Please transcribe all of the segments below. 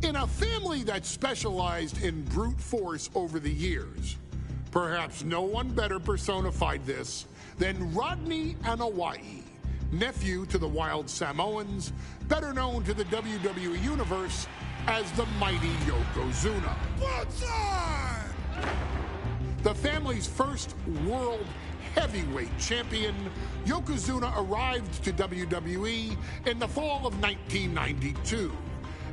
In a family that specialized in brute force over the years, perhaps no one better personified this than Rodney Anawai, nephew to the Wild Samoans, better known to the WWE Universe as the mighty Yokozuna. What's on? The family's first world heavyweight champion, Yokozuna arrived to WWE in the fall of 1992.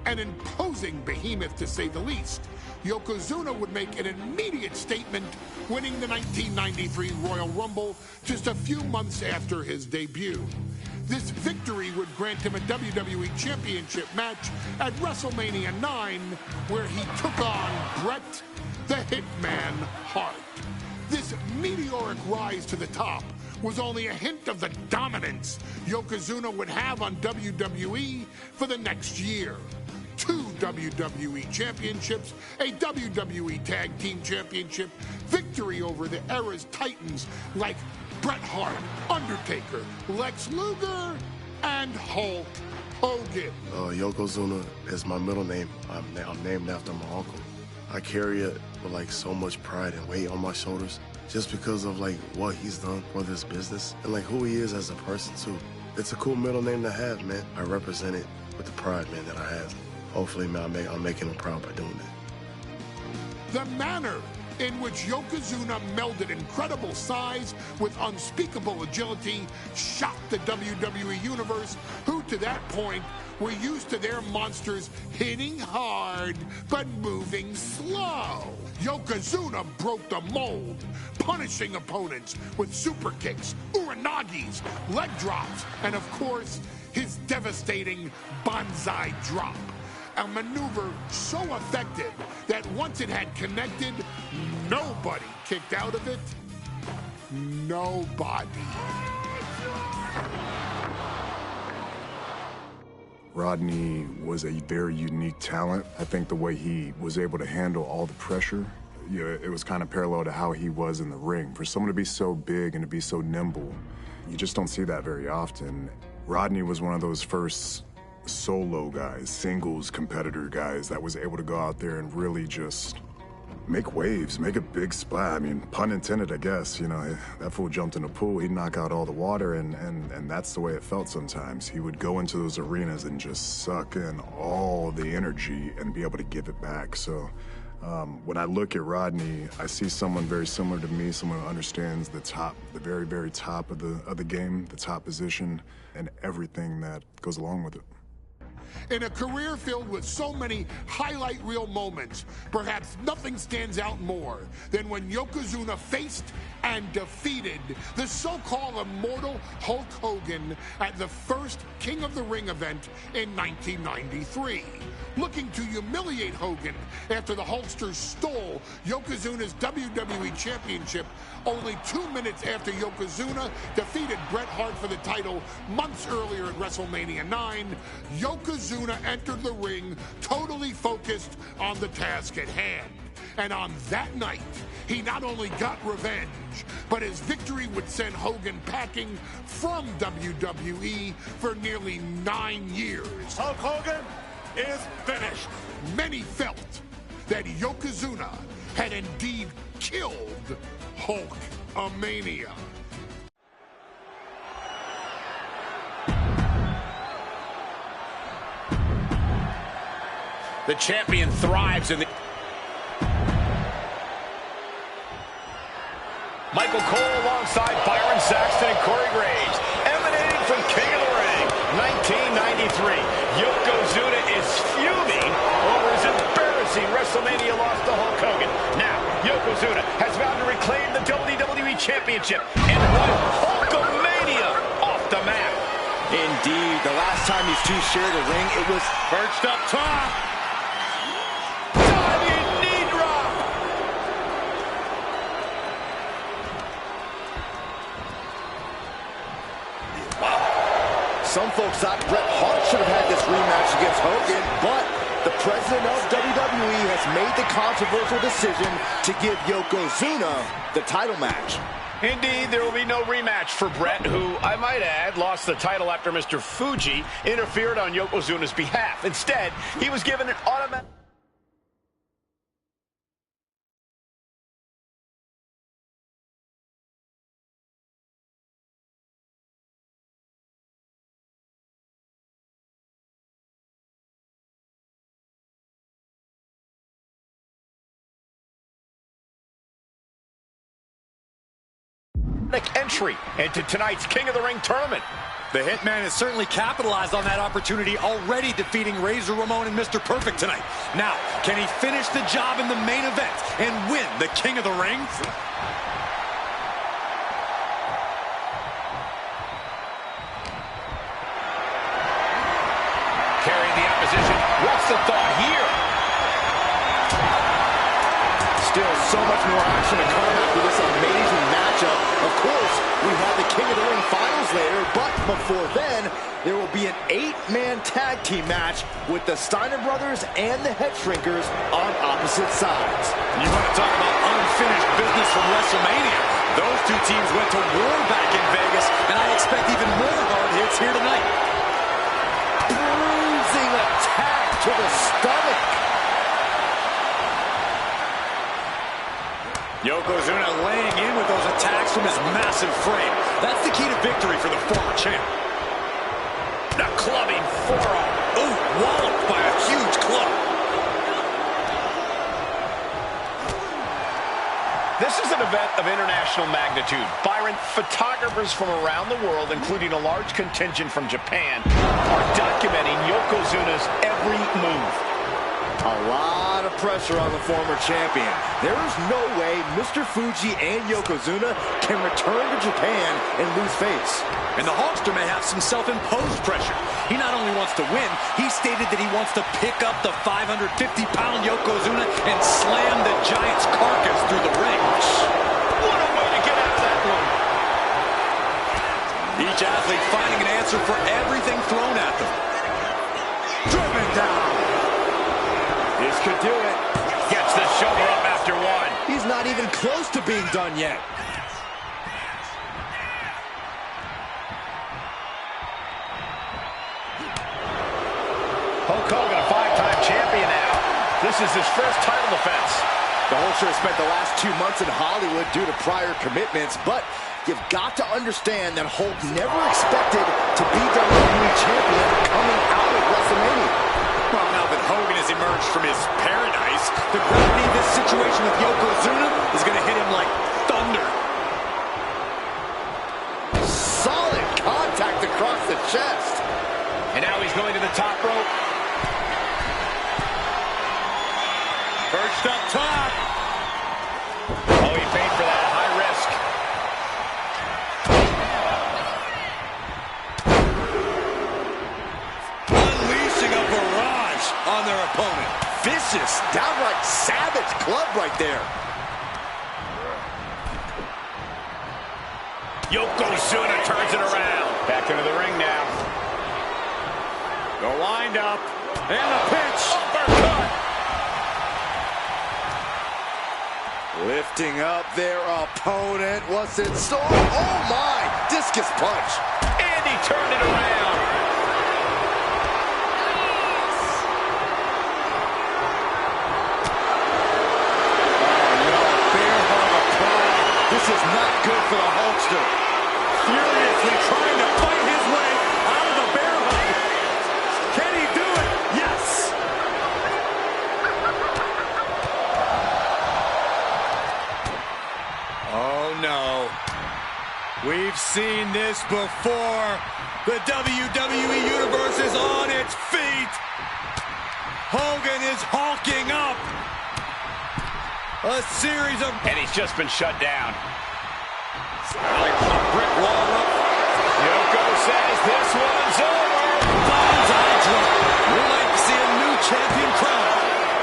An imposing behemoth, to say the least, Yokozuna would make an immediate statement, winning the 1993 Royal Rumble just a few months after his debut. This victory would grant him a WWE Championship match at WrestleMania 9, where he took on Bret the Hitman Hart. This meteoric rise to the top was only a hint of the dominance Yokozuna would have on WWE for the next year. 2 WWE championships, a WWE Tag Team Championship, victory over the era's titans like Bret Hart, Undertaker, Lex Luger, and Hulk Hogan. Yokozuna is my middle name. I'm named after my uncle. I carry it with so much pride and weight on my shoulders just because of what he's done for this business and who he is as a person too. It's a cool middle name to have, man. I represent it with the pride, man, that I have. Hopefully, man, I'm making him proud by doing that. The manner in which Yokozuna melded incredible size with unspeakable agility shocked the WWE Universe, who to that point were used to their monsters hitting hard but moving slow. Yokozuna broke the mold, punishing opponents with super kicks, uranagis, leg drops, and of course, his devastating banzai drop. A maneuver so effective that once it had connected, nobody kicked out of it. Nobody. Rodney was a very unique talent. I think the way he was able to handle all the pressure, it was kind of parallel to how he was in the ring. For someone to be so big and to be so nimble, you just don't see that very often. Rodney was one of those first solo guys, singles competitor guys that was able to go out there and really just make waves, make a big splash. I mean, pun intended, I guess. That fool jumped in a pool, he'd knock out all the water, and that's the way it felt sometimes. He would go into those arenas and just suck in all the energy and be able to give it back. So when I look at Rodney, I see someone very similar to me, someone who understands the top, the very, very top of the game, the top position, and everything that goes along with it. In a career filled with so many highlight reel moments, perhaps nothing stands out more than when Yokozuna faced and defeated the so-called immortal Hulk Hogan at the first King of the Ring event in 1993. Looking to humiliate Hogan after the Hulkster stole Yokozuna's WWE Championship only 2 minutes after Yokozuna defeated Bret Hart for the title months earlier at WrestleMania 9, Yokozuna entered the ring totally focused on the task at hand. And on that night, he not only got revenge, but his victory would send Hogan packing from WWE for nearly 9 years. Hulk Hogan is finished. Many felt that Yokozuna had indeed killed Hulkamania. The champion thrives in the... Michael Cole alongside Byron Saxton and Corey Graves, emanating from King of the Ring, 1993. Yokozuna is fuming over his embarrassing WrestleMania loss to Hulk Hogan. Now, Yokozuna has vowed to reclaim the WWE Championship and run Hulkamania off the map. Indeed, the last time these two shared a ring, it was Perched up top. Some folks thought Bret Hart should have had this rematch against Hogan, but the president of WWE has made the controversial decision to give Yokozuna the title match. Indeed, there will be no rematch for Brett, who, I might add, lost the title after Mr. Fuji interfered on Yokozuna's behalf. Instead, he was given an automatic... entry into tonight's King of the Ring tournament. The Hitman has certainly capitalized on that opportunity, already defeating Razor Ramon and Mr. Perfect tonight. Now, can he finish the job in the main event and win the King of the Ring? Carrying the opposition. What's the thought here? Still so much more action to come after this amazing matchup. Of course, we have the King of the Ring finals later, but before then, there will be an 8-man tag team match with the Steiner brothers and the Head Shrinkers on opposite sides. You want to talk about unfinished business from WrestleMania? Those two teams went to war back in Vegas, and I expect even more hard hits here tonight. Bruising attack to the stomach. Yokozuna laying in with those attacks from his massive frame. That's the key to victory for the former champ. The clubbing forearm. Ooh, walloped by a huge club. This is an event of international magnitude. Byron, photographers from around the world, including a large contingent from Japan, are documenting Yokozuna's every move. A lot of pressure on the former champion. There is no way Mr. Fuji and Yokozuna can return to Japan and lose face. And the Hulkster may have some self-imposed pressure. He not only wants to win, he stated that he wants to pick up the 550-pound Yokozuna and slam the Giant's carcass through the ring. What a way to get out of that one. Each athlete finding an answer for everything thrown at them. Driven down. This could do it. Gets the shoulder up after one. He's not even close to being done yet. Hulk Hogan, a 5-time champion now. This is his first title defense. The Hulkster spent the last 2 months in Hollywood due to prior commitments, but you've got to understand that Hulk never expected to be WWE champion coming out of WrestleMania. Well, now that Hogan has emerged from his paradise, the gravity of this situation with Yokozuna is going to hit him like thunder. Solid contact across the chest. And now he's going to the top rope. Perched up top. Oh, he paid for that. High risk. Unleashing a barrage on their opponent. Vicious, downright savage club right there. Yokozuna turns it around. Back into the ring now. The wind up. And a pinch. Uppercut. Lifting up their opponent. What's in store? Oh my! Discus punch. And he turned it around. This is not good for the Hulkster. Furiously trying to fight his way out of the bear hug. Can he do it? Yes. Oh no. We've seen this before. The WWE Universe is on its feet. Hogan is hulking up. A series of... And he's just been shut down. Like a brick wall up. Yoko says this one's over. Bonsai drop. We might see a new champion crown.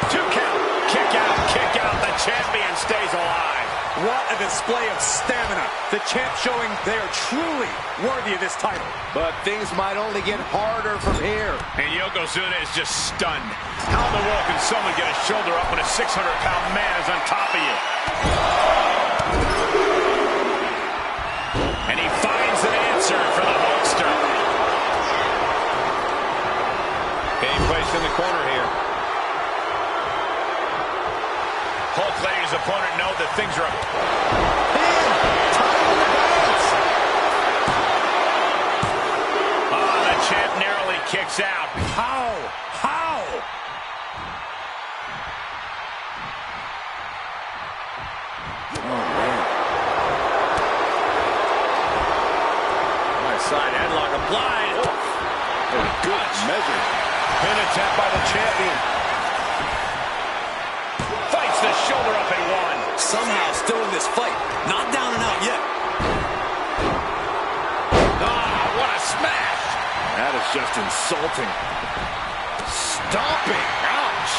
2 count. Kick out, kick out. The champion stays alive. What a display of stamina. The champ showing they are truly worthy of this title. But things might only get harder from here. And Yokozuna is just stunned. How in the world can someone get a shoulder up when a 600-pound man is on top of you? And he finds an answer for the Hulkster. Being placed in the corner here. Hulk letting his opponent know that things are up. Oh, the champ narrowly kicks out. How? Side headlock applied. Good measure. Pin attempt by the champion. Fights the shoulder up and one. Somehow still in this fight. Not down and out yet. Ah, what a smash. That is just insulting. Stomping. Ouch.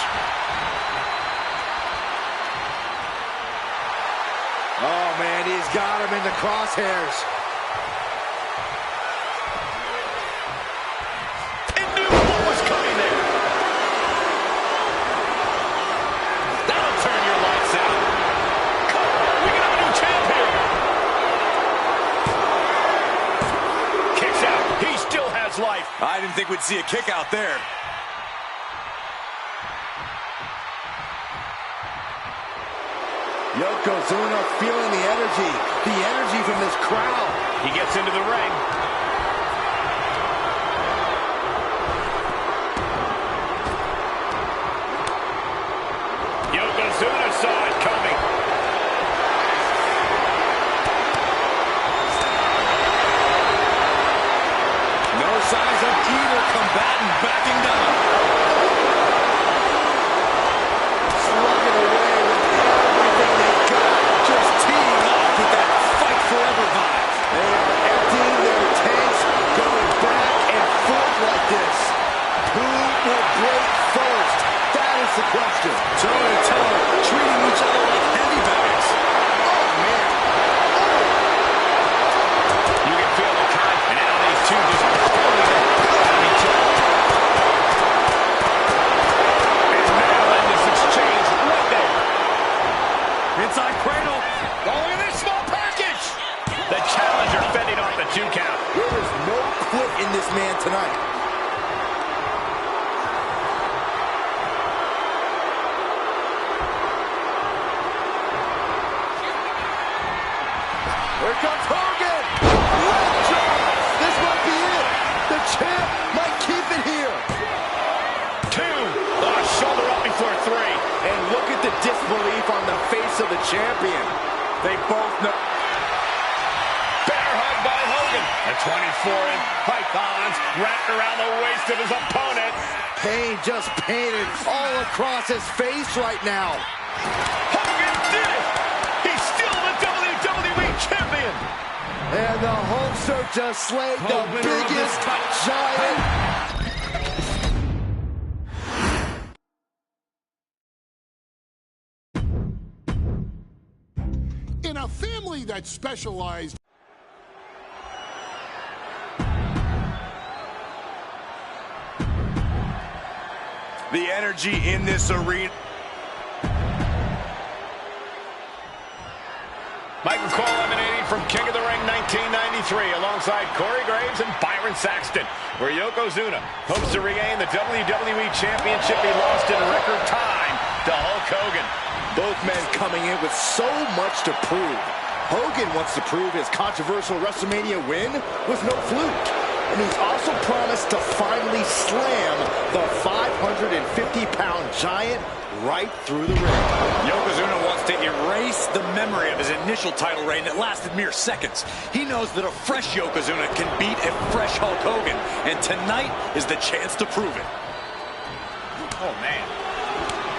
Oh, man, he's got him in the crosshairs. Life. I didn't think we'd see a kick out there. Yokozuna feeling the energy from this crowd. He gets into the ring. Yokozuna saw it coming. Signs of either combatant backing down. Slugging away with everything they got. Just teeing off with that fight forever vibe. They are emptying their tanks, going back and forth like this. Who will break first? That is the question. Toe to toe, treating each other like heavy bags. Oh, man. You can feel the time, and now these two just... Inside cradle. Oh, look at this small package. The challenger fending off the 2 count. There is no quit in this man tonight. Here comes Hogan. This might be it. The champ might keep it here. 2. Oh, shoulder up before 3. And look at the disbelief on the face of the champion. They both know. Bear hug by Hogan. A 24-inch pythons wrapped around the waist of his opponent. Pain just painted all across his face right now. Hogan did it. He's still the WWE champion. And the Hulkster just slayed the biggest giant. In a family that specialized... The energy in this arena. Michael Cole emanating from King of the Ring 1993 alongside Corey Graves and Byron Saxton, where Yokozuna hopes to regain the WWE Championship he lost in record time to Hulk Hogan. Both men coming in with so much to prove. Hogan wants to prove his controversial WrestleMania win was no fluke. And he's also promised to finally slam the 550-pound giant right through the ring. Yokozuna wants to erase the memory of his initial title reign that lasted mere seconds. He knows that a fresh Yokozuna can beat a fresh Hulk Hogan, and tonight is the chance to prove it. Oh, man.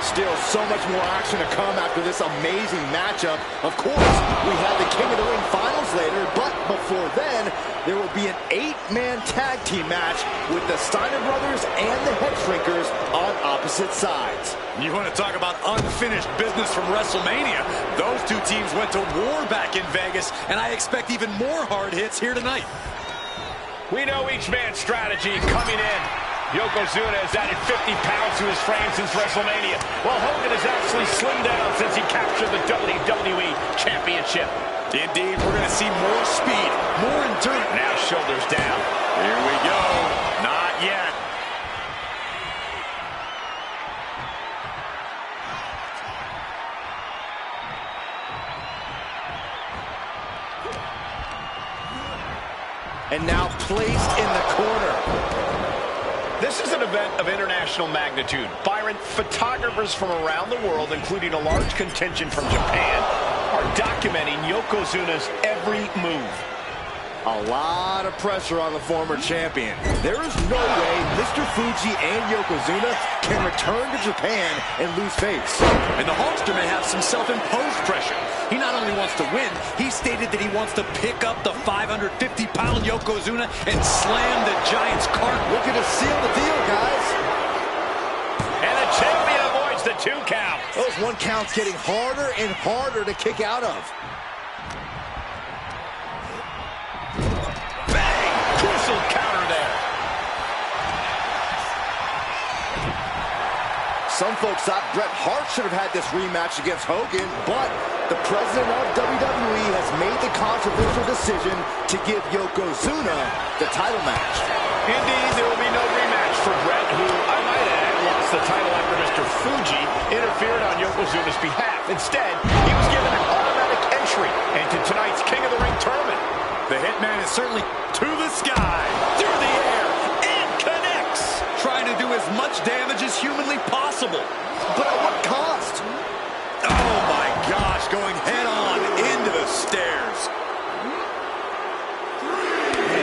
Still so much more action to come after this amazing matchup. Of course, we have the King of the Ring finals later, but before then, there will be an 8-man tag team match with the Steiner brothers and the Head Shrinkers on opposite sides. You want to talk about unfinished business from WrestleMania? Those two teams went to war back in Vegas, and I expect even more hard hits here tonight. We know each man's strategy coming in. Yokozuna has added 50 pounds to his frame since WrestleMania, while Hogan has actually slimmed down since he captured the WWE Championship. Indeed, we're going to see more speed, more endurance. Now shoulders down. Here we go. Not yet. And now placed in the corner. This is an event of international magnitude. Byron, photographers from around the world, including a large contingent from Japan, are documenting Yokozuna's every move. A lot of pressure on the former champion. There is no way Mr. Fuji and Yokozuna can return to Japan and lose face. And the Hulkster may have some self-imposed pressure. He not only wants to win, he stated that he wants to pick up the 550-pound Yokozuna and slam the Giant's cart. Looking to seal the deal, guys. And the champion avoids the 2 count. Those 1 counts getting harder and harder to kick out of. Crucial counter there. Some folks thought Bret Hart should have had this rematch against Hogan, but the president of WWE has made the controversial decision to give Yokozuna the title match. Indeed, there will be no rematch for Bret, who, I might add, lost the title after Mr. Fuji interfered on Yokozuna's behalf. Instead, he was given an automatic entry into tonight's King of the Ring tournament. The Hitman is certainly to the sky, through the air, and connects. Trying to do as much damage as humanly possible. But at what cost? Oh my gosh, going head on into the stairs.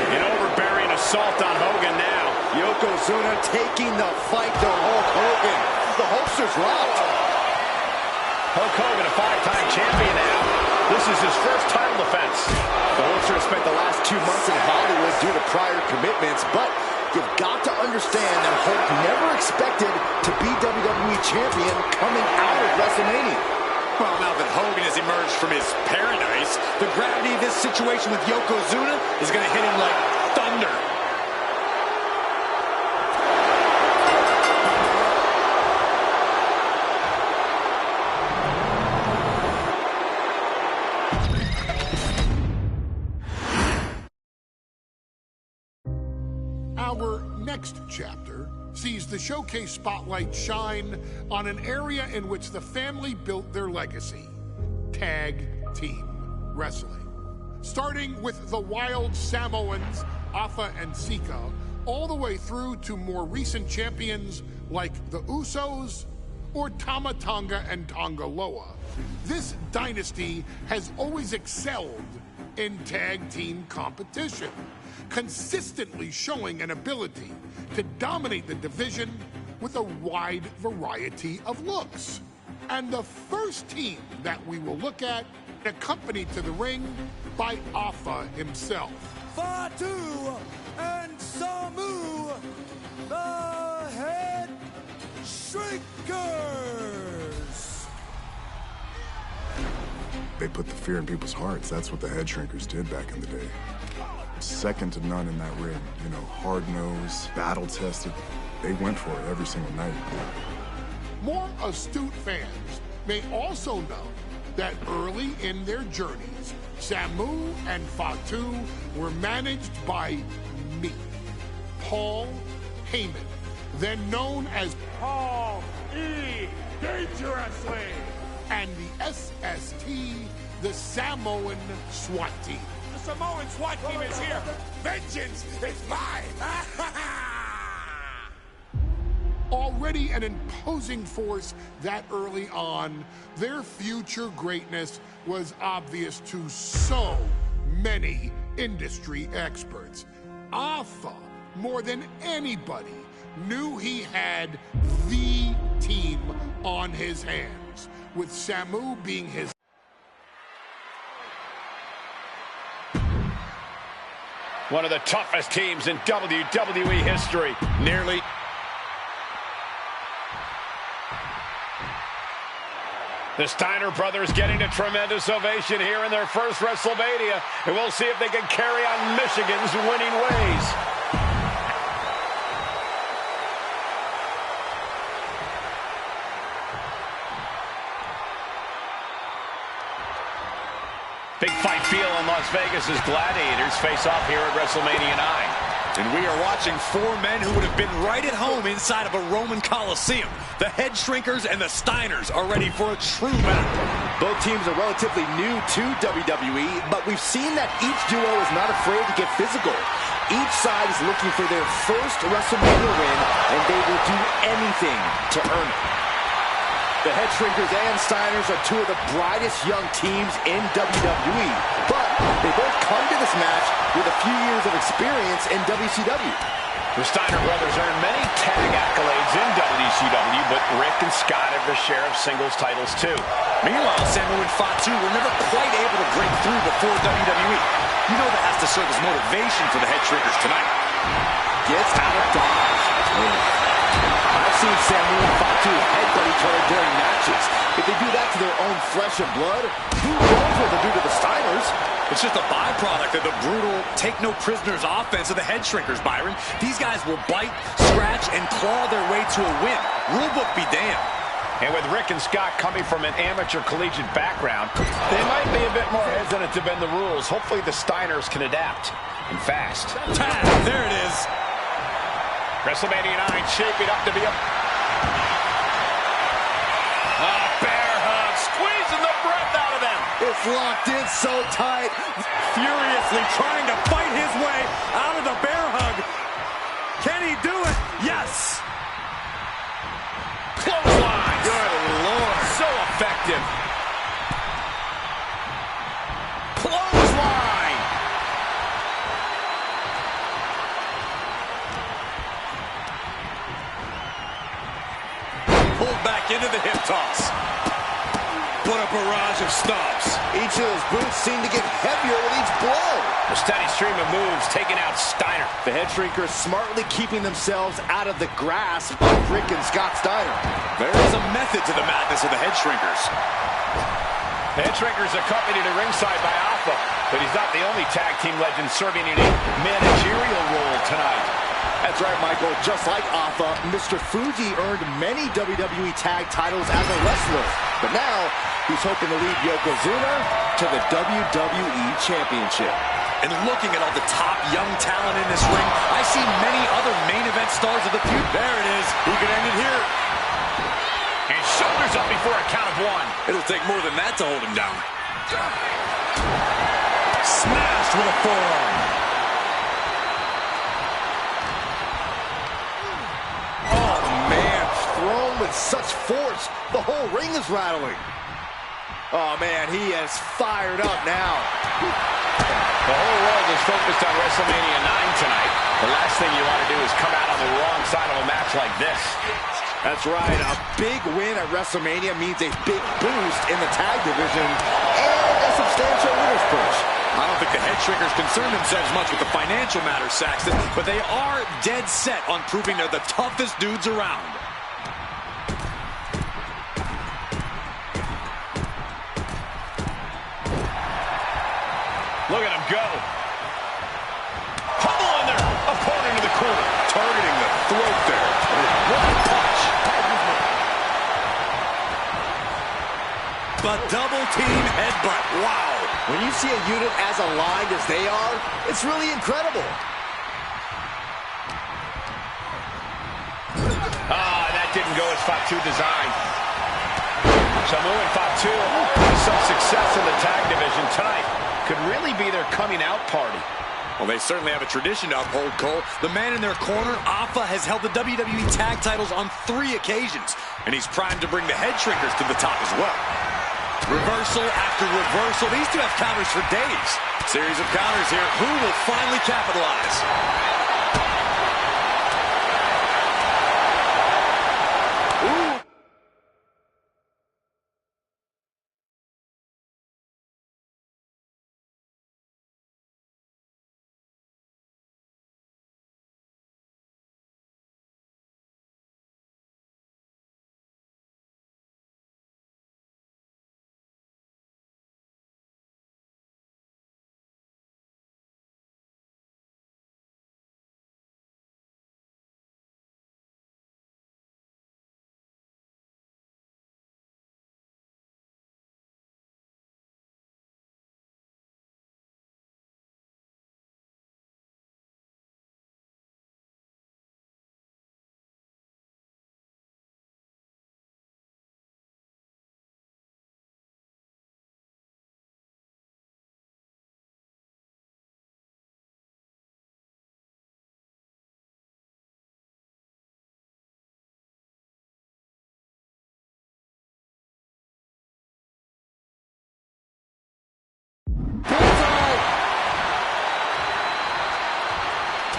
An overbearing assault on Hogan now. Yokozuna taking the fight to Hulk Hogan. The Hulkster's rocked. Hulk Hogan, a 5-time champion now. This is his first title defense. The Hulkster has spent the last 2 months in Hollywood due to prior commitments, but you've got to understand that Hulk never expected to be WWE Champion coming out of WrestleMania. Well, now that Hogan has emerged from his paradise, the gravity of this situation with Yokozuna is going to hit him like thunder. Our next chapter sees the showcase spotlight shine on an area in which the family built their legacy: tag team wrestling. Starting with the Wild Samoans, Afa and Sika, all the way through to more recent champions like the Usos or Tama Tonga and Tonga Loa. This dynasty has always excelled in tag team competition, consistently showing an ability to dominate the division with a wide variety of looks. And the first team that we will look at, accompanied to the ring by Afa himself. Fatu and Samu, the Head Shrinkers. They put the fear in people's hearts. That's what the Head Shrinkers did back in the day. Second to none in that ring. You know, hard-nosed, battle-tested. They went for it every single night. More astute fans may also know that early in their journeys, Samu and Fatu were managed by me, Paul Heyman, then known as Paul E. Dangerously, and the SST, the Samoan SWAT team. The Samoan SWAT team is here. Vengeance is mine. Already an imposing force that early on, their future greatness was obvious to so many industry experts. Afa, more than anybody, knew he had the team on his hands, with Samu being his one of the toughest teams in WWE history. The Steiner brothers getting a tremendous ovation here in their first WrestleMania, and we'll see if they can carry on Michigan's winning ways. Big fight feel in Las Vegas as gladiators face off here at WrestleMania 9. And we are watching four men who would have been right at home inside of a Roman Coliseum. The Head Shrinkers and the Steiners are ready for a true battle. Both teams are relatively new to WWE, but we've seen that each duo is not afraid to get physical. Each side is looking for their first WrestleMania win, and they will do anything to earn it. The Head Shrinkers and Steiners are two of the brightest young teams in WWE, but they both come to this match with a few years of experience in WCW. The Steiner brothers earned many tag accolades in WCW, but Rick and Scott have their share of singles titles too. Meanwhile, Samu and Fatu were never quite able to break through before WWE. You know that has to serve as motivation for the Head Shrinkers tonight. Gets out of dodge. I've seen Samu and Fatu headbutt each other during matches. If they do that to their own flesh and blood, who knows what they'll do to the Steiners? It's just a byproduct of the brutal take-no-prisoners offense of the Head Shrinkers, Byron. These guys will bite, scratch, and claw their way to a win. Rulebook be damned. And with Rick and Scott coming from an amateur collegiate background, they might be a bit more hesitant to bend the rules. Hopefully the Steiners can adapt, and fast. There it is. WrestleMania 9 shaping up to be a bear hug, squeezing the breath out of them. It's locked in so tight. Furiously trying to fight his way out of the bear hug. Can he do it? Yes. Clothesline. Good Lord. So effective. Clothesline. Pulled back into the hip toss. What a barrage of stomps. Each of those boots seem to get heavier with each blow. A steady stream of moves taking out Steiner. The Head Shrinkers smartly keeping themselves out of the grasp of Rick and Scott Steiner. There is a method to the madness of the Head Shrinkers. The Head Shrinkers accompanied at ringside by Alpha, but he's not the only tag team legend serving in a managerial role tonight. That's right, Michael. Just like Alpha, Mr. Fuji earned many WWE tag titles as a wrestler. But now, he's hoping to lead Yokozuna to the WWE Championship. And looking at all the top young talent in this ring, I see many other main event stars of the feud. There it is. He could end it here. And shoulders up before a count of one. It'll take more than that to hold him down. Smashed with a forearm. Oh, man. Thrown with such force, the whole ring is rattling. Oh, man, he is fired up now. The whole world is focused on WrestleMania 9 tonight. The last thing you want to do is come out on the wrong side of a match like this. That's right. A big win at WrestleMania means a big boost in the tag division and a substantial winner's push. I don't think the Head Shrinkers concern themselves much with the financial matters, Saxton, but they are dead set on proving they're the toughest dudes around. Look at him go. Pummeling their opponent in the corner. Targeting the throat there. What a punch. The double team headbutt. Wow. When you see a unit as aligned as they are, it's really incredible. That didn't go as Fatu designed. Samu and Fatu with some success in the tag division tonight could really be their coming out party. Well, they certainly have a tradition to uphold, Cole. The man in their corner, Alpha, has held the WWE tag titles on 3 occasions, and he's primed to bring the Head Shrinkers to the top as well. Reversal after reversal. These two have counters for days. Series of counters here. Who will finally capitalize?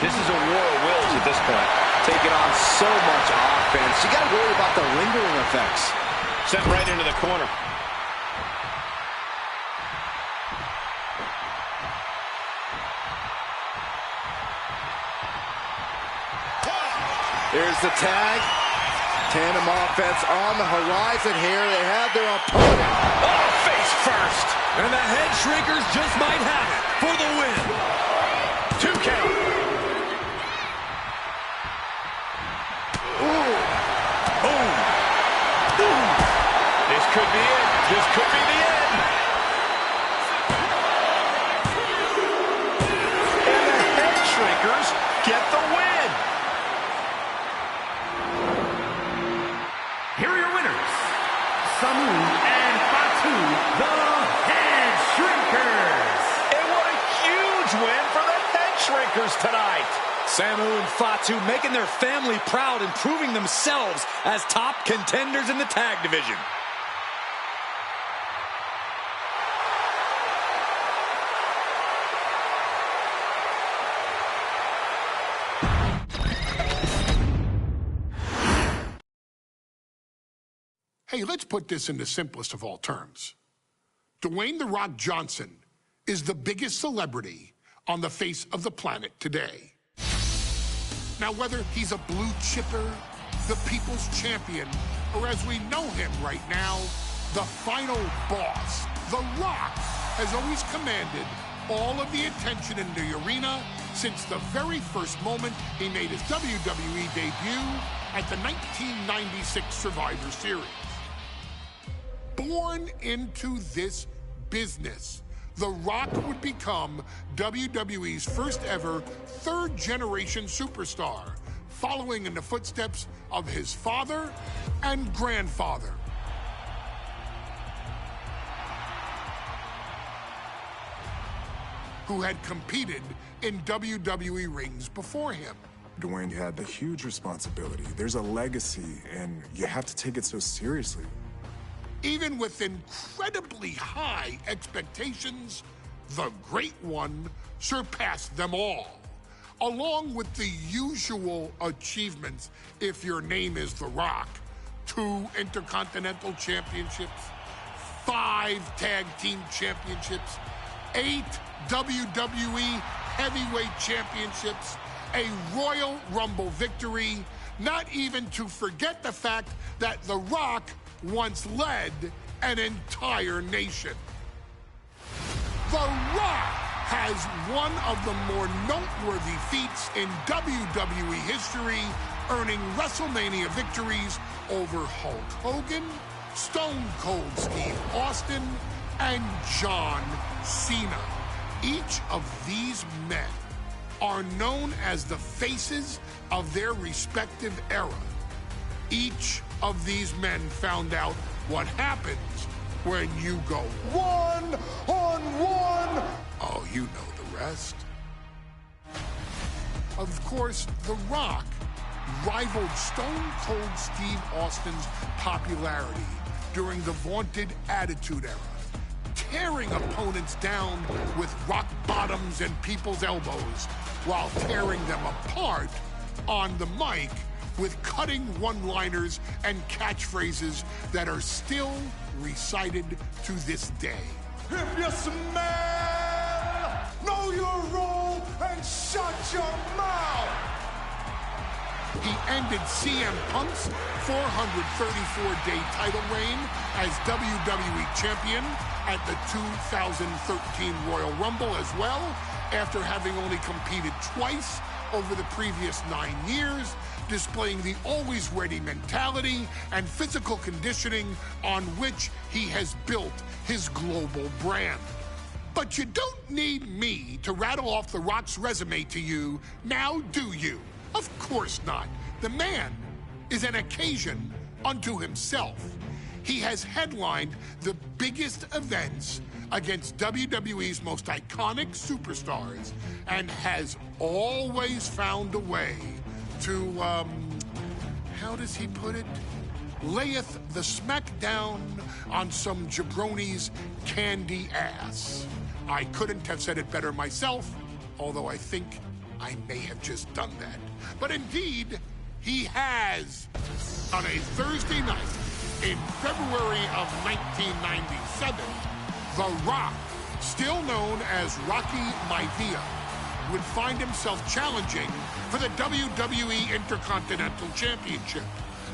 This is a war of wills at this point. Taking on so much offense. You got to worry about the lingering effects. Sent right into the corner. Here's the tag. Tandem offense on the horizon here. They have their opponent. Oh, face first. And the head shrinkers just might have it for the win. 2 count. Ooh. Boom. Boom. This could be it. This could be the end. And the head shrinkers get the win. Here are your winners, Samu and Fatu, the Head Shrinkers. And what a huge win for the head shrinkers tonight. Samu and Fatu making their family proud and proving themselves as top contenders in the tag division. Hey, let's put this in the simplest of all terms. Dwayne "The Rock" Johnson is the biggest celebrity on the face of the planet today. Now, whether he's a blue chipper, the people's champion, or as we know him right now, the final boss, The Rock has always commanded all of the attention in the arena since the very first moment he made his WWE debut at the 1996 Survivor Series. Born into this business, The Rock would become WWE's first ever third-generation superstar, following in the footsteps of his father and grandfather. Who had competed in WWE rings before him. Dwayne had a huge responsibility. There's a legacy, and you have to take it so seriously. Even with incredibly high expectations, the Great One surpassed them all. Along with the usual achievements, if your name is The Rock: 2 Intercontinental Championships, 5 Tag Team Championships, 8 WWE Heavyweight Championships, a Royal Rumble victory, not even to forget the fact that The Rock once led an entire nation. The Rock has one of the more noteworthy feats in WWE history, earning WrestleMania victories over Hulk Hogan, Stone Cold Steve Austin, and John Cena. Each of these men are known as the faces of their respective era. Each of these men found out what happens when you go one-on-one. Oh, you know the rest. Of course, The Rock rivaled Stone Cold Steve Austin's popularity during the vaunted Attitude Era, tearing opponents down with rock bottoms and people's elbows while tearing them apart on the mic with cutting one-liners and catchphrases that are still recited to this day. If you smell, know your role and shut your mouth. He ended CM Punk's 434-day title reign as WWE Champion at the 2013 Royal Rumble as well, after having only competed twice over the previous 9 years, displaying the always-ready mentality and physical conditioning on which he has built his global brand. But you don't need me to rattle off The Rock's resume to you, now do you? Of course not. The man is an occasion unto himself. He has headlined the biggest events against WWE's most iconic superstars and has always found a way to, how does he put it? Layeth the smackdown on some jabroni's candy ass. I couldn't have said it better myself, although I think I may have just done that. But indeed, he has. On a Thursday night in February of 1997, The Rock, still known as Rocky Maivia, would find himself challenging for the WWE Intercontinental Championship.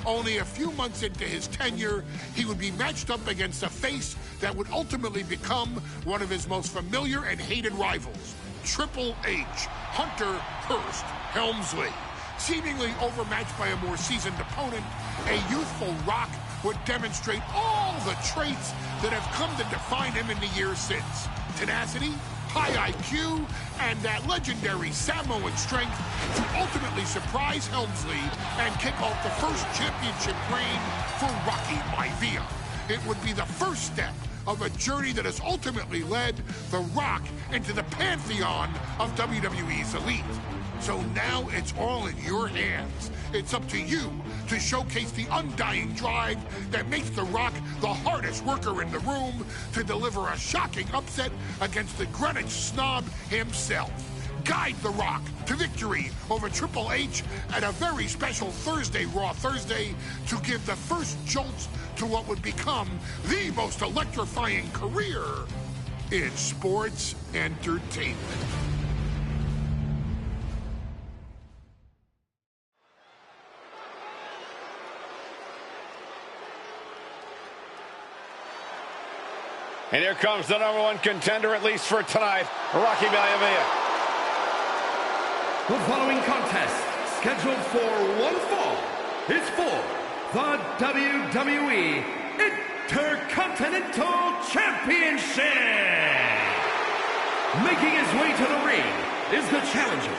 Only a few months into his tenure, he would be matched up against a face that would ultimately become one of his most familiar and hated rivals, Triple H, Hunter Hearst Helmsley. Seemingly overmatched by a more seasoned opponent, a youthful Rock would demonstrate all the traits that have come to define him in the years since. Tenacity, high IQ, and that legendary Samoan strength to ultimately surprise Helmsley and kick off the first championship reign for Rocky Maivia. It would be the first step of a journey that has ultimately led The Rock into the pantheon of WWE's elite. So now it's all in your hands. It's up to you to showcase the undying drive that makes The Rock the hardest worker in the room to deliver a shocking upset against the Greenwich snob himself. Guide The Rock to victory over Triple H at a very special Thursday, Raw Thursday, to give the first jolts to what would become the most electrifying career in sports entertainment. And here comes the #1 contender, at least for tonight, Rocky Maivia. The following contest, scheduled for one fall, is for the WWE Intercontinental Championship. Making his way to the ring is the challenger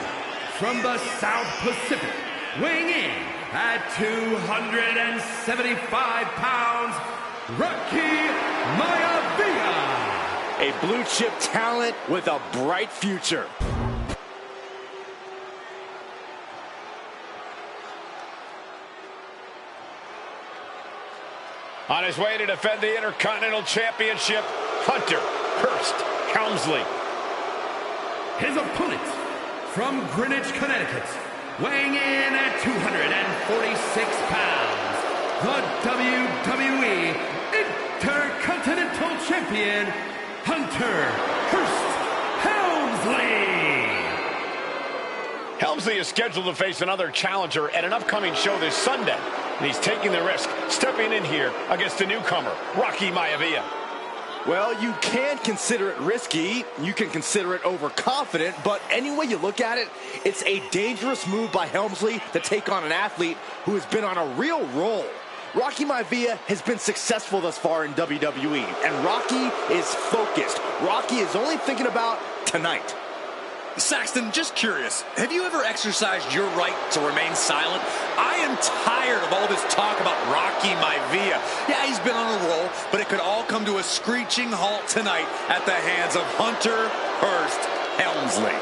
from the South Pacific, weighing in at 275 pounds, Rocky Maivia. A blue chip talent with a bright future. On his way to defend the Intercontinental Championship, Hunter Hearst Helmsley. His opponent from Greenwich, Connecticut, weighing in at 246 pounds, the WWE Intercontinental Champion, Hunter Hearst Helmsley. Helmsley is scheduled to face another challenger at an upcoming show this Sunday. And he's taking the risk, stepping in here against the newcomer, Rocky Maivia. Well, you can consider it risky, you can consider it overconfident, but any way you look at it, it's a dangerous move by Helmsley to take on an athlete who has been on a real roll. Rocky Maivia has been successful thus far in WWE, and Rocky is focused. Rocky is only thinking about tonight. Saxton, just curious, have you ever exercised your right to remain silent? I am tired of all this talk about Rocky Maivia. Yeah, he's been on a roll, but it could all come to a screeching halt tonight at the hands of Hunter Hearst Helmsley.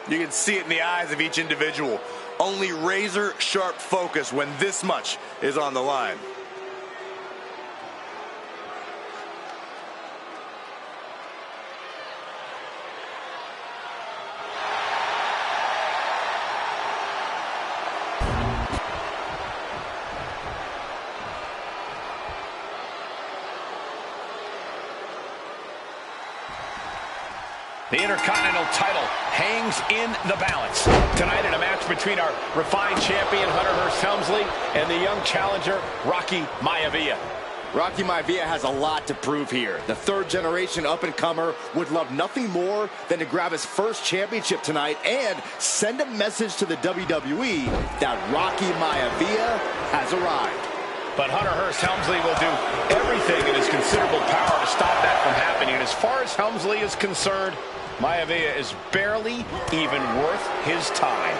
You can see it in the eyes of each individual. Only razor-sharp focus when this much is on the line. The Intercontinental title hangs in the balance. Tonight in a match between our refined champion, Hunter Hearst Helmsley, and the young challenger, Rocky Maivia. Rocky Maivia has a lot to prove here. The third-generation up-and-comer would love nothing more than to grab his first championship tonight and send a message to the WWE that Rocky Maivia has arrived. But Hunter Hearst Helmsley will do everything in his considerable power to stop that from happening. And as far as Helmsley is concerned, Maivia is barely even worth his time.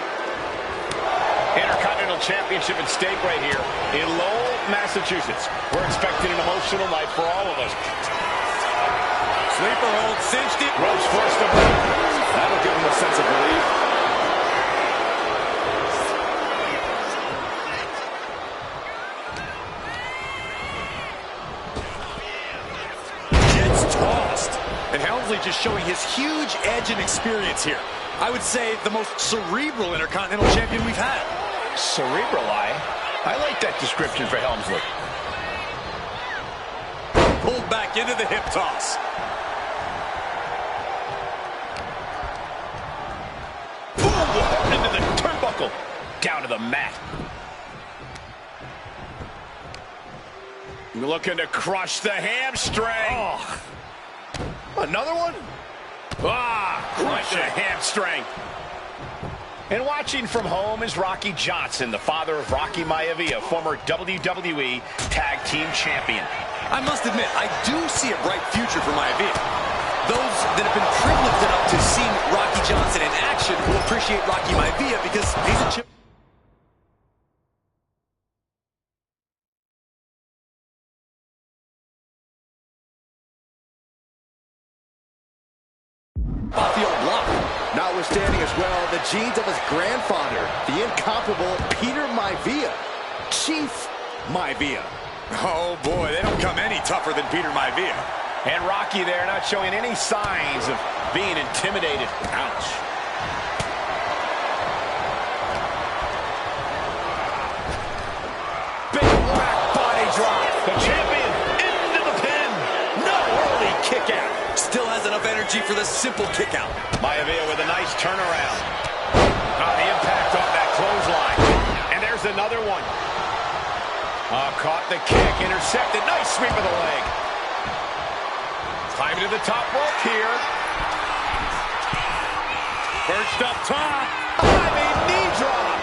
Intercontinental Championship at stake right here in Lowell, Massachusetts. We're expecting an emotional night for all of us. Sleeper hold cinched it. Ropes forced to break. That'll give him a sense of relief. showing his huge edge and experience here. I would say the most cerebral Intercontinental Champion we've had. Cerebral, I like that description for Helmsley. Pulled back into the hip toss. Boom! Into the turnbuckle. Down to the mat. Looking to crush the hamstring. Oh. Another one? Crush the hamstring. And watching from home is Rocky Johnson, the father of Rocky Maivia, former WWE Tag Team Champion. I must admit, I do see a bright future for Maivia. Those that have been privileged enough to see Rocky Johnson in action will appreciate Rocky Maivia because he's a chip. Off the old block. Notwithstanding as well the genes of his grandfather, the incomparable Peter Maivia. Chief Maivia. Oh boy, they don't come any tougher than Peter Maivia. And Rocky there not showing any signs of being intimidated. Ouch. Big back body drop. The champion into the pin. No, early kick out. Still has enough energy for the simple kick out. Maivia with a nice turnaround. The impact on that clothesline. And there's another one. Caught the kick, intercepted. Nice sweep of the leg. Climbing to the top rope here. Perched up top. Diving knee drop.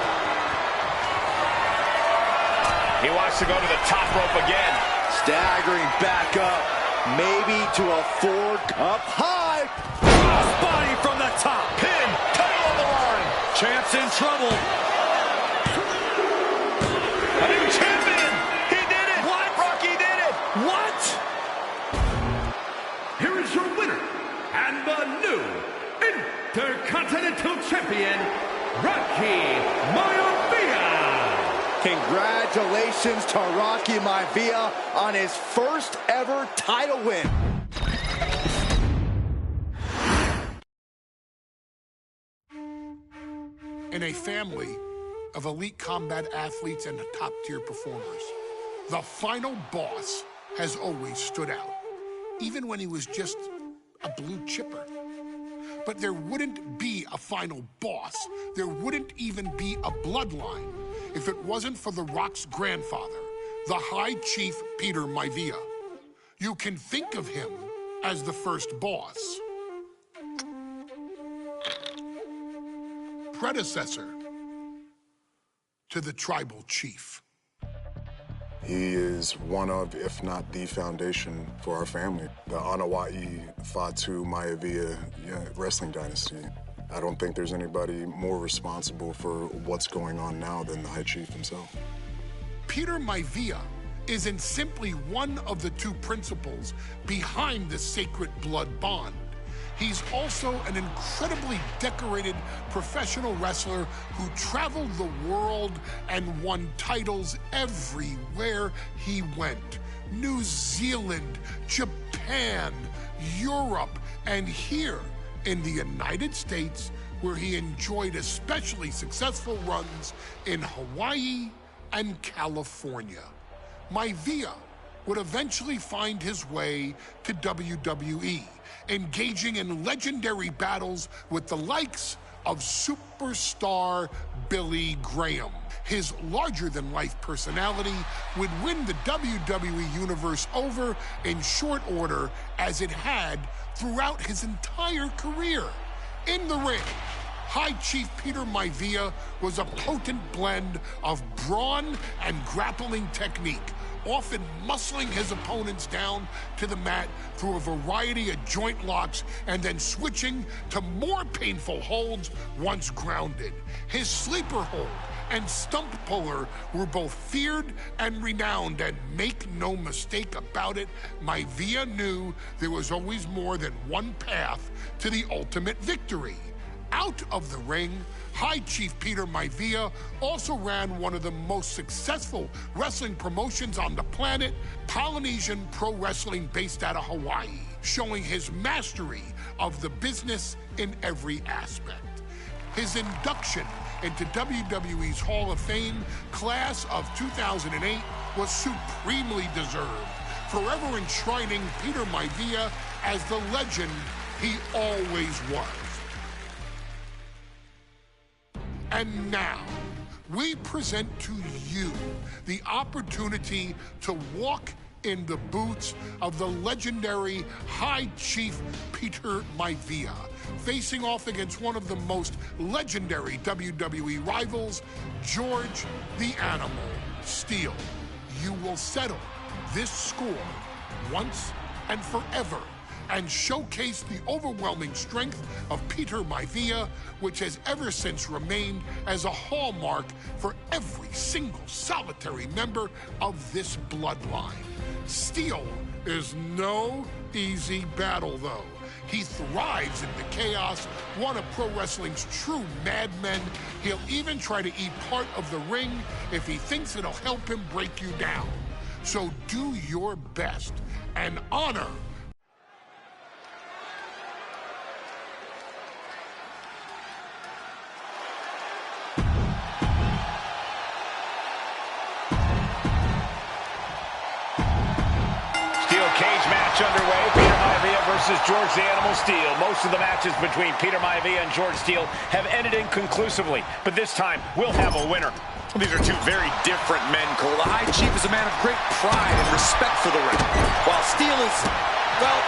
He wants to go to the top rope again. Staggering back up. Maybe to a fork up high. Body from the top. Pin. Title on the line. Champ's in trouble. A new champion. He did it. What? Rocky did it. What? Here is your winner, and the new Intercontinental Champion, Rocky Maivia. Congratulations to Rocky Maivia on his first ever title win. In a family of elite combat athletes and top-tier performers, the final boss has always stood out, even when he was just a blue chipper. But there wouldn't be a final boss. There wouldn't even be a bloodline if it wasn't for The Rock's grandfather, the High Chief Peter Maivia. You can think of him as the first boss. Predecessor to the tribal chief. He is one of, if not the foundation for our family. The Anoa'i Fatu Maivia wrestling dynasty. I don't think there's anybody more responsible for what's going on now than the High Chief himself. Peter Maivia isn't simply one of the two principals behind the sacred blood bond. He's also an incredibly decorated professional wrestler who traveled the world and won titles everywhere he went. New Zealand, Japan, Europe, and here in the United States, where he enjoyed especially successful runs in Hawaii and California. Maivia would eventually find his way to WWE, engaging in legendary battles with the likes of superstar Billy Graham. His larger-than-life personality would win the WWE Universe over in short order, as it had throughout his entire career. In the ring, High Chief Peter Maivia was a potent blend of brawn and grappling technique, often muscling his opponents down to the mat through a variety of joint locks and then switching to more painful holds once grounded. His sleeper hold and stump puller were both feared and renowned, and make no mistake about it, Maivia knew there was always more than one path to the ultimate victory. Out of the ring, High Chief Peter Maivia also ran one of the most successful wrestling promotions on the planet, Polynesian Pro Wrestling, based out of Hawaii. showing his mastery of the business in every aspect. His induction into WWE's Hall of Fame class of 2008 was supremely deserved, forever enshrining Peter Maivia as the legend he always was. And now, we present to you the opportunity to walk in the boots of the legendary High Chief Peter Maivia, facing off against one of the most legendary WWE rivals, George the Animal Steele. You will settle this score once and forever and showcase the overwhelming strength of Peter Maivia, which has ever since remained as a hallmark for every single solitary member of this bloodline. Steele is no easy battle, though. He thrives in the chaos, one of pro wrestling's true madmen. He'll even try to eat part of the ring if he thinks it'll help him break you down. So do your best and honor cage match underway. Peter Maivia versus George the Animal Steele. Most of the matches between Peter Maivia and George Steele have ended inconclusively, but this time we'll have a winner. These are two very different men, Cole. The High Chief is a man of great pride and respect for the ring, while Steele is, well,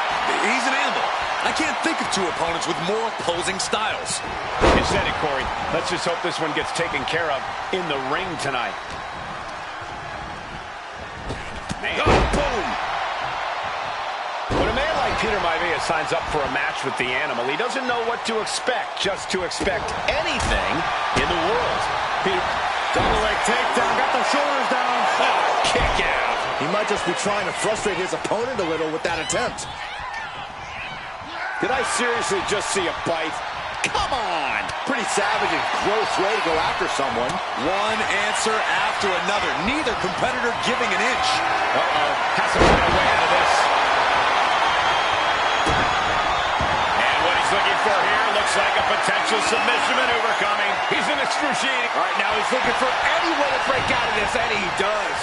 he's an animal. I can't think of two opponents with more opposing styles. You said it, Corey. Let's just hope this one gets taken care of in the ring tonight. Man. Oh, boom! When a man like Peter Maivia signs up for a match with the Animal, he doesn't know what to expect, just to expect anything in the world. Peter, double leg takedown, got the shoulders down. Oh, kick out. He might just be trying to frustrate his opponent a little with that attempt. Did I seriously just see a bite? Come on! Pretty savage and gross way to go after someone. One answer after another. Neither competitor giving an inch. Uh-oh. Has to find a way out of this. Looking for here, looks like a potential submission maneuver coming. He's in excruciating. All right, now he's looking for any way to break out of this, and he does.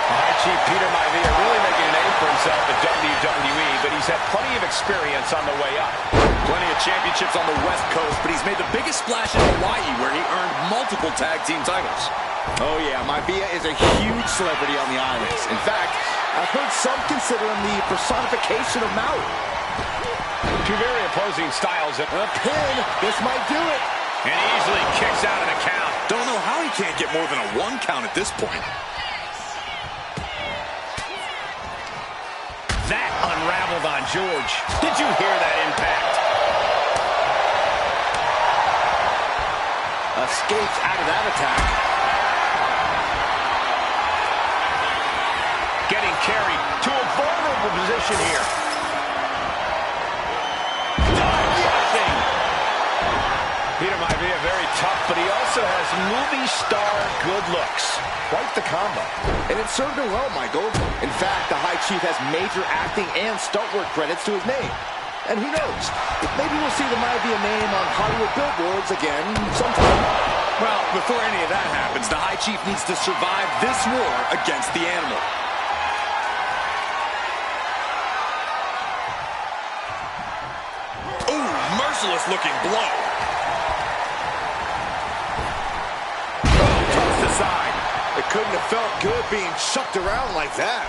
High Chief Peter Maivia really making a name for himself at WWE, but he's had plenty of experience on the way up. Plenty of championships on the West Coast, but he's made the biggest splash in Hawaii, where he earned multiple tag team titles. Oh yeah, Maivia is a huge celebrity on the islands. In fact, I've heard some consider him the personification of Maui. Two very opposing styles. A pin, this might do it. And he easily kicks out of the count. Don't know how he can't get more than a 1 count at this point. That unraveled on George. Did you hear that impact? Escapes out of that attack. Getting carried to a vulnerable position here. Dive-rushing. Peter Maivia very tough, but he also has movie star good looks. Quite the combo. And it served him well, Michael. In fact, the High Chief has major acting and stunt work credits to his name. And who knows? Maybe we'll see the Maivia name on Hollywood billboards again sometime. Well, before any of that happens, the High Chief needs to survive this war against the Animal. Merciless looking blow. Tossed aside. It couldn't have felt good being chucked around like that.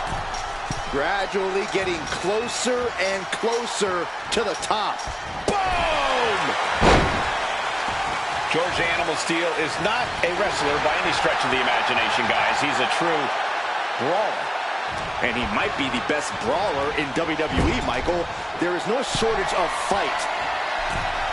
Gradually getting closer and closer to the top. Boom! George the Animal Steele is not a wrestler by any stretch of the imagination, guys. He's a true brawler. And he might be the best brawler in WWE, Michael. There is no shortage of fight.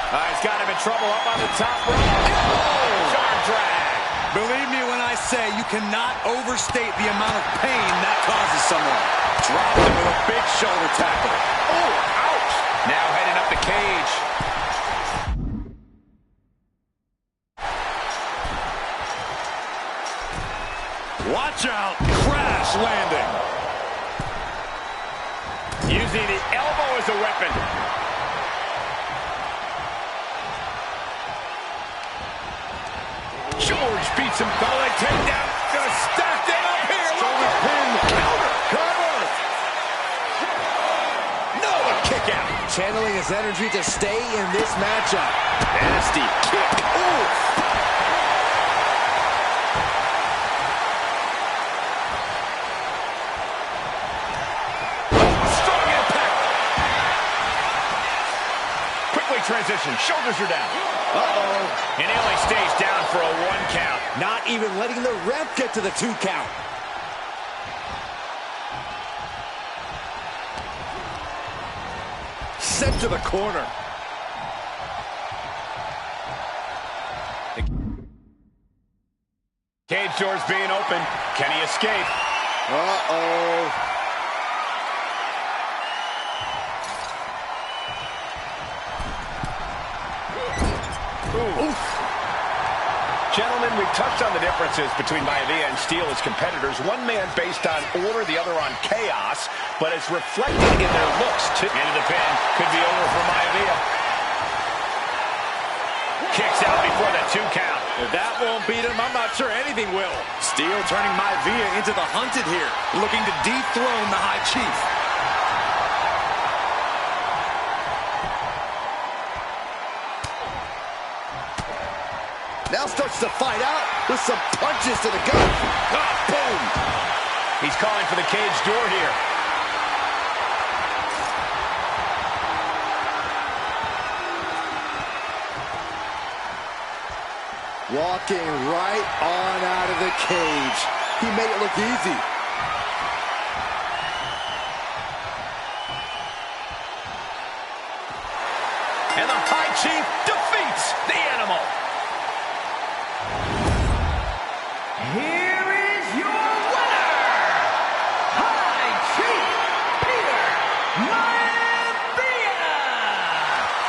He's got him in trouble up on the top rope. Oh! Arm drag. Believe me when I say you cannot overstate the amount of pain that causes someone. Dropped him with a big shoulder tackle. Oh, ouch! Now heading up the cage. Watch out. Crash. Crash landing. Using the elbow as a weapon. George beats him. Belly takedown. Gonna stack it up here. Shoulder pin. Cover. No, a kick out. Channeling his energy to stay in this matchup. Nasty kick. Ooh. Strong impact. Quickly transition. Shoulders are down. Uh-oh. And he only stays down for a 1 count. Not even letting the ref get to the 2 count. Sent to the corner. Cage doors being open. Can he escape? Uh-oh. Oof. Gentlemen, we've touched on the differences between Maivia and Steel as competitors. One man based on order, the other on chaos, but it's reflected in their looks, too. Into the pin. Could be over for Maivia. Kicks out before the 2 count. If that won't beat him, I'm not sure anything will. Steel turning Maivia into the hunted here, looking to dethrone the High Chief. Now starts to fight out with some punches to the gut. Ah, boom! He's calling for the cage door here. Walking right on out of the cage. He made it look easy. And the High Chief defeats the Animal. Here is your winner, High Chief Peter Maivia.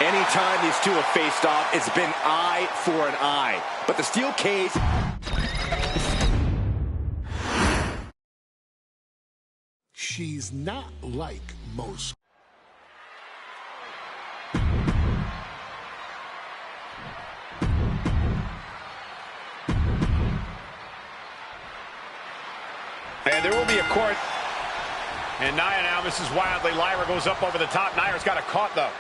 Anytime these two have faced off, it's been eye for an eye. But the steel cage... She's not like most. And there will be a court. And Nia now misses wildly. Lyra goes up over the top. Nia's got a caught, though.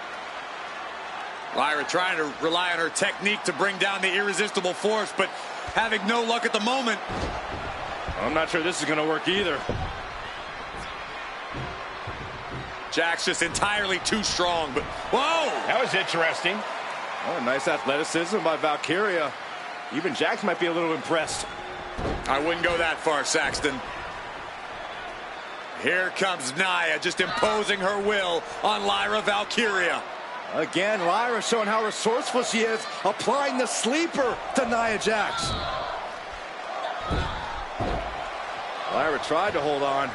Lyra trying to rely on her technique to bring down the irresistible force, but having no luck at the moment. I'm not sure this is going to work either. Jack's just entirely too strong, but whoa! That was interesting. Oh, nice athleticism by Valkyria. Even Jax might be a little impressed. I wouldn't go that far, Saxton. Here comes Nia, just imposing her will on Lyra Valkyria. Again, Lyra showing how resourceful she is, applying the sleeper to Nia Jax. Lyra tried to hold on.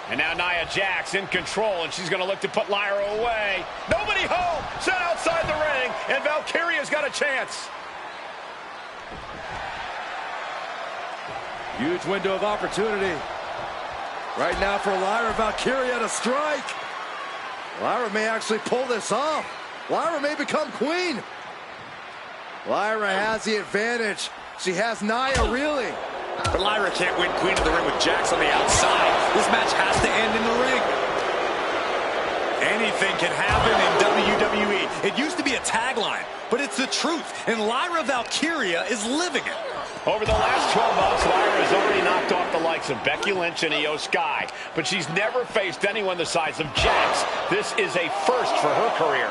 And now Nia Jax in control, and she's going to look to put Lyra away. Nobody home! Set outside the ring, and Valkyria's got a chance. Huge window of opportunity. Right now for Lyra Valkyria to strike. Lyra may actually pull this off. Lyra may become queen. Lyra has the advantage. She has Nia reeling. But Lyra can't win Queen of the Ring with Jax on the outside. This match has to end in the ring. Anything can happen in WWE. It used to be a tagline, but it's the truth. And Lyra Valkyria is living it. Over the last 12 months, Lyra has already knocked off the likes of Becky Lynch and Io Sky, but she's never faced anyone the size of Jax. This is a first for her career.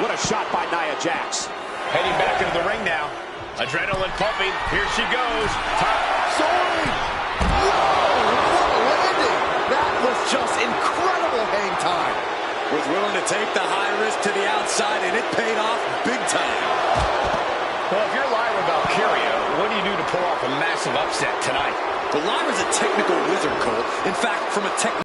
What a shot by Nia Jax. Heading back into the ring now. Adrenaline pumping. Here she goes. Soaring. Whoa, what landing. That was just incredible hang time. Was willing to take the high risk to the outside, and it paid off big time. Well, if you're Lyra Valkyria, what do you do to pull off a massive upset tonight? Well, Lyra's a technical wizard, Cole. In fact, from a technical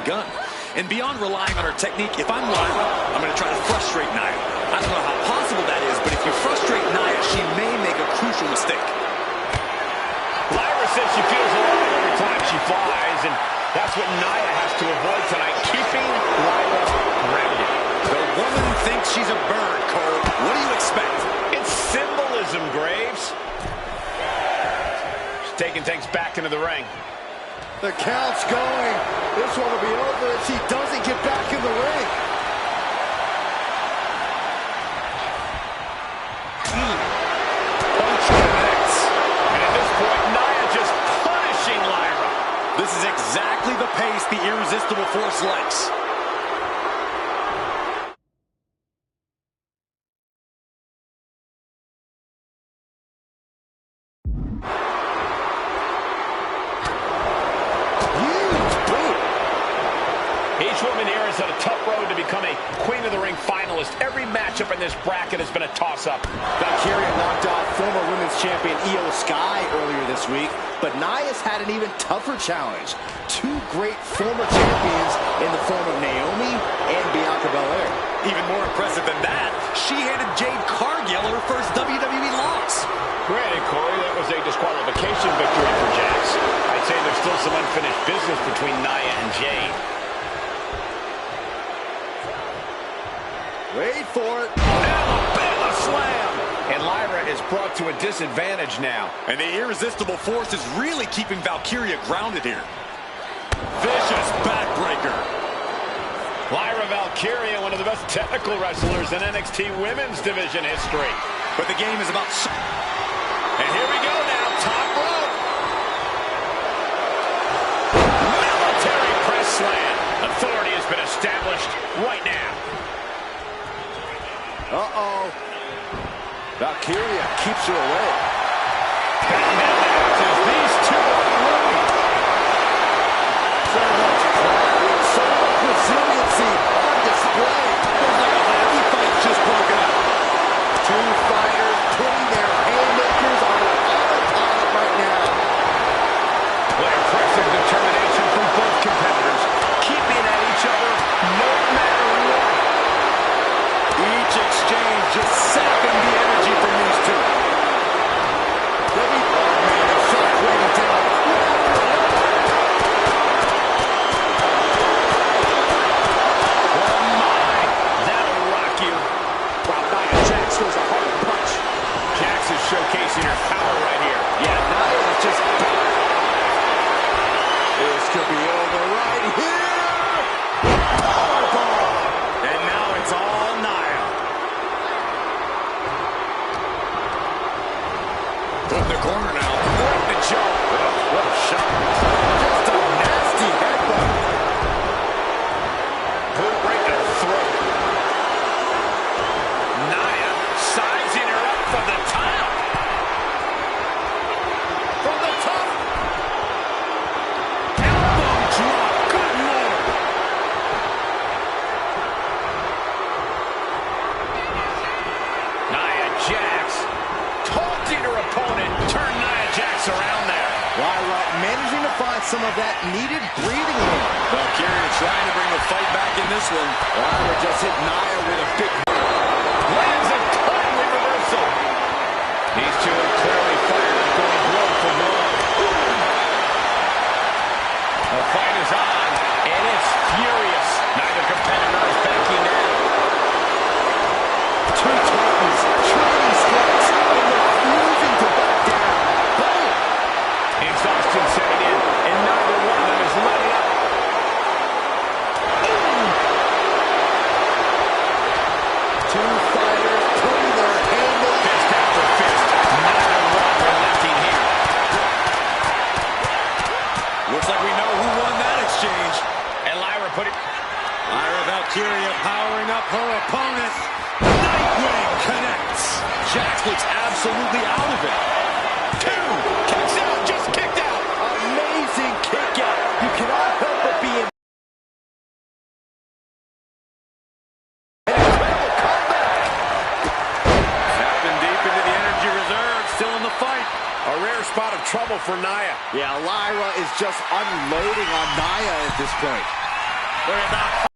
gun. And beyond relying on her technique, if I'm Lyra, I'm going to try to frustrate Nia. I don't know how possible that is, but if you frustrate Nia, she may make a crucial mistake. Lyra says she feels alive every time she flies, and that's what Nia has to avoid tonight, keeping Lyra grounded. The woman thinks she's a bird, Cole. What do you expect? It's symbolism, Graves. She's taking things back into the ring. The count's going. This one will be over if she doesn't get back in the ring. Punch connects. And at this point, Nia just punishing Lyra. This is exactly the pace the Irresistible Force likes. Each woman here has had a tough road to become a Queen of the Ring finalist. Every matchup in this bracket has been a toss-up. Valkyria knocked off former women's champion Io Sky earlier this week, but Nia's had an even tougher challenge. Two great former champions in the form of Naomi and Bianca Belair. Even more impressive than that, she handed Jade Cargill her first WWE loss. Granted, Corey, that was a disqualification victory for Jax. I'd say there's still some unfinished business between Nia and Jade. Wait for it. Alabama slam! And Lyra is brought to a disadvantage now. And the Irresistible Force is really keeping Valkyria grounded here. Vicious backbreaker. Lyra Valkyria, one of the best technical wrestlers in NXT Women's Division history. But the game is about... And here we go now, top rope. Military press slam. Authority has been established right now. Uh-oh. Valkyria keeps her away. These two are moving. So much pride, so much resiliency on display. Feels like a hockey fight just broke out. Two fighters putting their haymakers on autopilot right now. What impressive determination from both competitors, keeping at each other no matter what. Each exchange just sapping the energy from these two. Showcasing her power right here. Yeah, Nia is just... This could be over right here. Powerbomb. And now it's all Nia. Put in the corner now. Break the jump. What a shot. Just a nasty headbutt. Boot right to the throat. Nia sizing her up for the top. From the top. Elbow drop. Good Lord. Nia Jax taunting her opponent. Turn Nia Jax around there. Lyra managing to find some of that needed breathing room. Valkyria trying to bring the fight back in this one. Lyra just hit Nia with a big... Lands a timely reversal. These two are clearly fired up, going blow for blow. The fight is on, and it's furious. Neither competitor is backing down. Two titans, trading strikes, and refusing to back down. Boom! Exhaustion setting in, and neither one of them is letting up. Two fighters putting their hand in. Fist after fist, neither one relenting here. Looks like we know who won that exchange. And Lyra put it... Lyra Valkyria powering up her opponent. Nightwing connects. Jax looks absolutely out of it. Two! Kicks out, just kicked out! Amazing kick out. You cannot help but be in. Tapping deep into the energy reserve. Still in the fight. A rare spot of trouble for Nia. Yeah, Lyra is just unloading on Nia at this point. They're about